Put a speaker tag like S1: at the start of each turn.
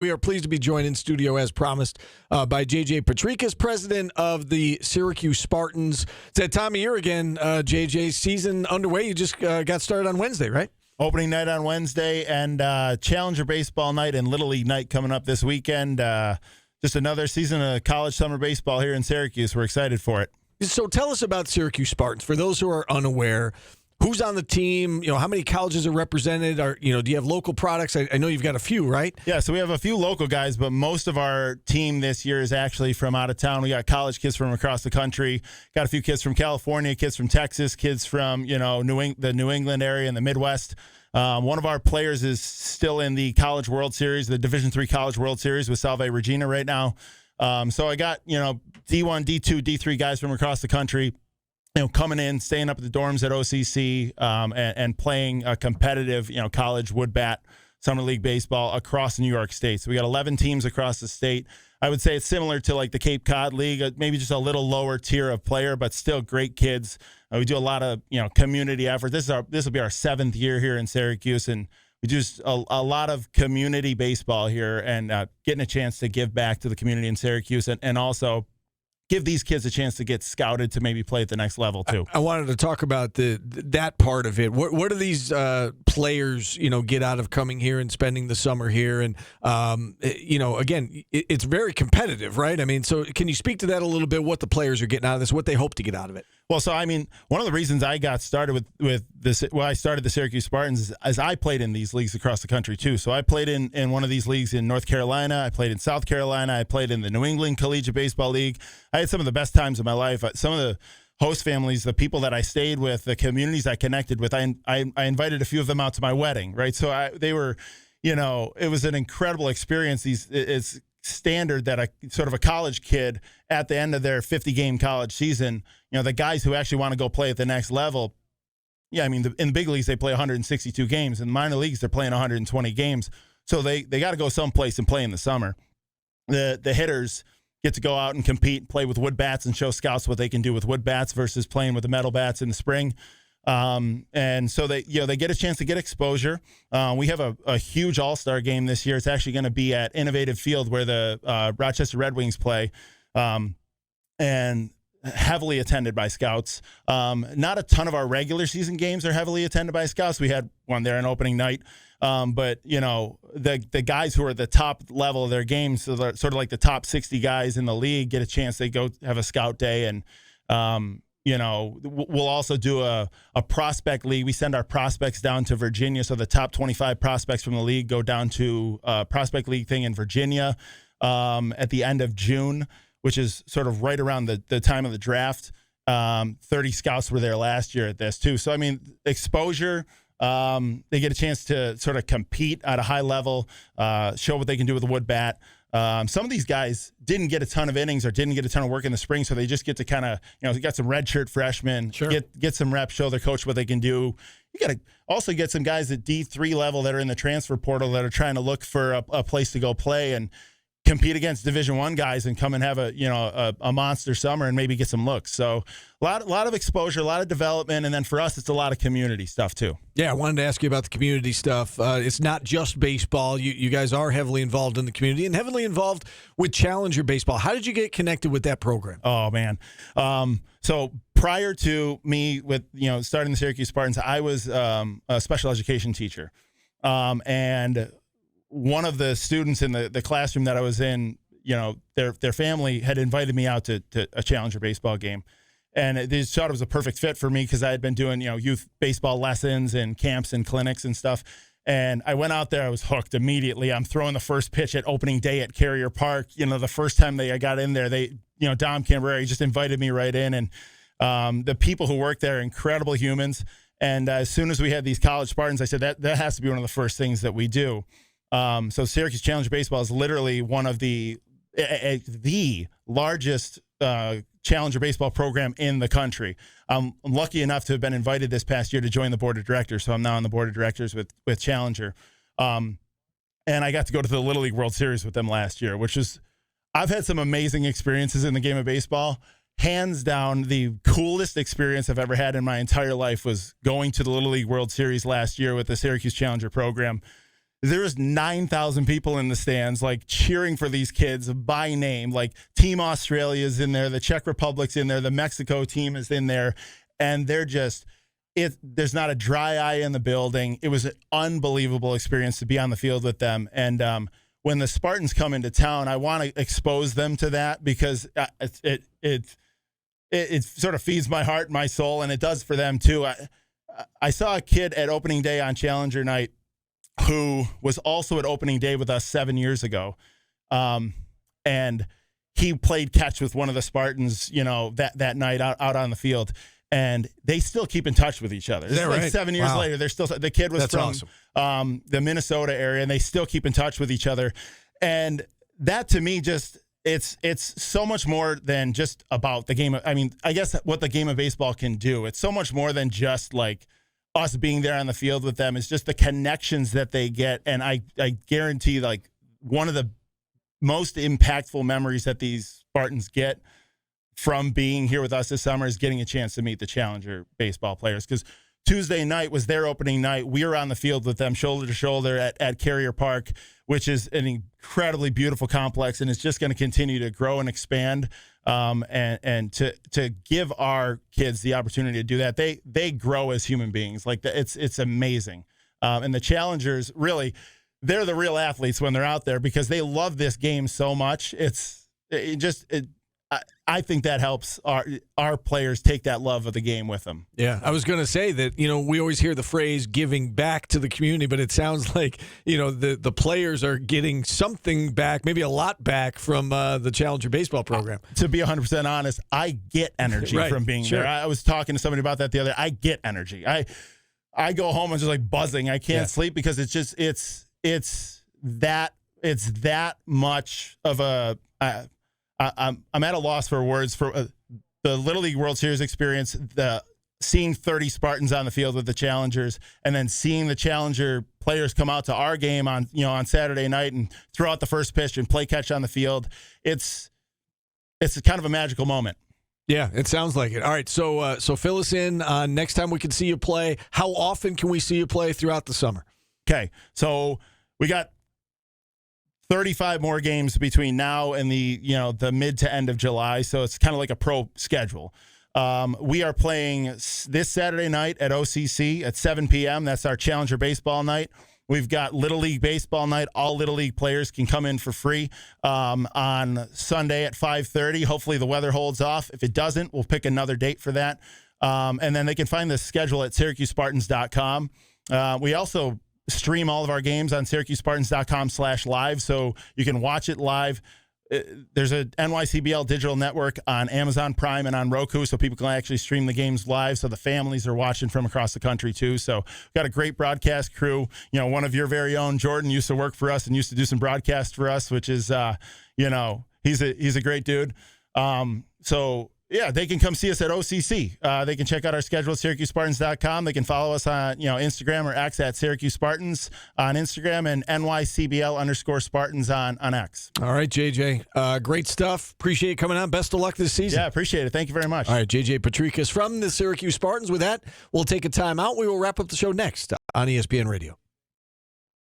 S1: We are pleased to be joined in studio, as promised, by J.J. Potrikus, president of the Syracuse Spartans. It's that time of year again, J.J. Season underway. You just got started on Wednesday, right?
S2: Opening night on Wednesday and Challenger Baseball night and Little League night coming up this weekend. Just another season of college summer baseball here in Syracuse. We're excited for it.
S1: So tell us about Syracuse Spartans. For those who are unaware, who's on the team? You know, how many colleges are represented? Do you have local products? I know you've got a few, right?
S2: Yeah, so we have a few local guys, but most of our team this year is actually from out of town. We got college kids from across the country. Got a few kids from California, kids from Texas, kids from the New England area and the Midwest. One of our players is still in the College World Series, the Division III College World Series with Salve Regina right now. So I got D1, D2, D3 guys from across the country. Coming in, staying up at the dorms at OCC, and playing a competitive, college wood bat summer league baseball across New York State. So we got 11 teams across the state. I would say it's similar to like the Cape Cod League, maybe just a little lower tier of player, but still great kids. We do a lot of community effort. This will be our 7th year here in Syracuse, and we do a lot of community baseball here, and getting a chance to give back to the community in Syracuse, and also give these kids a chance to get scouted to maybe play at the next level too.
S1: I wanted to talk about that part of it. What do these players, get out of coming here and spending the summer here? And again, it's very competitive, right? I mean, so can you speak to that a little bit? What the players are getting out of this, what they hope to get out of it?
S2: Well, so I mean, one of the reasons I got started with this, I started the Syracuse Spartans, is I played in these leagues across the country too. So I played in one of these leagues in North Carolina. I played in South Carolina. I played in the New England Collegiate Baseball League. I had some of the best times of my life. Some of the host families, the people that I stayed with, the communities I connected with, I invited a few of them out to my wedding, right? So they were, it was an incredible experience. It's standard that a college kid at the end of their 50-game college season, the guys who actually want to go play at the next level, in the big leagues, they play 162 games. In the minor leagues, they're playing 120 games. So they got to go someplace and play in the summer. The hitters get to go out and compete, play with wood bats, and show scouts what they can do with wood bats versus playing with the metal bats in the spring. And so they get a chance to get exposure. We have a huge all-star game this year. It's actually going to be at Innovative Field where the Rochester Red Wings play, and heavily attended by scouts. Not a ton of our regular season games are heavily attended by scouts. We had one there on opening night. But the guys who are at the top level of their games, so sort of like the top 60 guys in the league, get a chance. They go have a scout day, and we'll also do a prospect league. We send our prospects down to Virginia, so the top 25 prospects from the league go down to a prospect league thing in Virginia at the end of June, which is sort of right around the time of the draft. 30 scouts were there last year at this too. So exposure. They get a chance to sort of compete at a high level, show what they can do with a wood bat. Some of these guys didn't get a ton of innings or didn't get a ton of work in the spring, so they just get to kind of, you got some redshirt freshmen,
S1: sure,
S2: get some reps, show their coach what they can do. You got to also get some guys at D3 level that are in the transfer portal that are trying to look for a place to go play and compete against Division I guys and come and have a monster summer and maybe get some looks. So a lot of exposure, a lot of development, and then for us, it's a lot of community stuff too.
S1: Yeah, I wanted to ask you about the community stuff. It's not just baseball. You guys are heavily involved in the community and heavily involved with Challenger Baseball. How did you get connected with that program?
S2: Oh, man. So prior to me with starting the Syracuse Spartans, I was a special education teacher, and one of the students in the classroom that I was in, their family had invited me out to a Challenger baseball game. And they just thought it was a perfect fit for me because I had been doing, youth baseball lessons and camps and clinics and stuff. And I went out there, I was hooked immediately. I'm throwing the first pitch at opening day at Carrier Park. The first time I got in there, Dom Cambreri just invited me right in. And the people who work there are incredible humans. And as soon as we had these college Spartans, I said that has to be one of the first things that we do. So Syracuse Challenger Baseball is literally one of the largest Challenger Baseball program in the country. I'm lucky enough to have been invited this past year to join the board of directors, so I'm now on the board of directors with Challenger. And I got to go to the Little League World Series with them last year, I've had some amazing experiences in the game of baseball. Hands down, the coolest experience I've ever had in my entire life was going to the Little League World Series last year with the Syracuse Challenger program. there was 9,000 people in the stands, like cheering for these kids by name. Like Team Australia's in there, the Czech Republic's in there, the Mexico team is in there, and they're just there's not a dry eye in the building. It was an unbelievable experience to be on the field with them. And when the Spartans come into town, I want to expose them to that because it sort of feeds my heart and my soul, and it does for them too. I saw a kid at opening day on Challenger night who was also at opening day with us 7 years ago. And he played catch with one of the Spartans, that night out on the field. And they still keep in touch with each other. This is like
S1: right?
S2: 7 years later. They're still, the kid was from
S1: awesome.
S2: The Minnesota area, and they still keep in touch with each other. And that to me it's so much more than just about the game. I guess what the game of baseball can do. It's so much more than just like us being there on the field with them. It's just the connections that they get. And I guarantee like one of the most impactful memories that these Spartans get from being here with us this summer is getting a chance to meet the Challenger baseball players. Because Tuesday night was their opening night. We were on the field with them shoulder to shoulder at Carrier Park, which is an incredibly beautiful complex, and it's just going to continue to grow and expand. And to give our kids the opportunity to do that, they grow as human beings. Like it's amazing. And the Challengers, really, they're the real athletes when they're out there because they love this game so much. I think that helps our players take that love of the game with them.
S1: Yeah, I was going to say that, we always hear the phrase giving back to the community, but it sounds like, the players are getting something back, maybe a lot back from the Challenger baseball program.
S2: To be 100% honest, I get energy from being there. I was talking to somebody about that the other day. I get energy. I go home and just like buzzing. I can't sleep because it's that much of a I'm at a loss for words for the Little League World Series experience, seeing 30 Spartans on the field with the Challengers, and then seeing the Challenger players come out to our game on Saturday night and throw out the first pitch and play catch on the field. It's kind of a magical moment.
S1: Yeah, it sounds like it. All right, so fill us in on next time we can see you play. How often can we see you play throughout the summer? Okay,
S2: so we got 35 more games between now and the mid to end of July, so it's kind of like a pro schedule. We are playing this Saturday night at OCC at 7 p.m. That's our Challenger baseball night. We've got Little League baseball night. All Little League players can come in for free on Sunday at 5:30. Hopefully the weather holds off. If it doesn't, we'll pick another date for that. And then they can find the schedule at SyracuseSpartans.com. We also stream all of our games on SyracuseSpartans.com/live, so you can watch it live. There's a NYCBL digital network on Amazon Prime and on Roku, so people can actually stream the games live, so the families are watching from across the country too. So we've got a great broadcast crew. One of your very own, Jordan, used to work for us and used to do some broadcasts for us, which is, he's a great dude. So yeah, they can come see us at OCC. They can check out our schedule at SyracuseSpartans.com. They can follow us on Instagram or X at Syracuse Spartans on Instagram and NYCBL_Spartans on X.
S1: All right, JJ. Great stuff. Appreciate you coming on. Best of luck this season.
S2: Yeah, appreciate it. Thank you very much.
S1: All right, JJ Potrikus from the Syracuse Spartans. With that, we'll take a time out. We will wrap up the show next on ESPN Radio.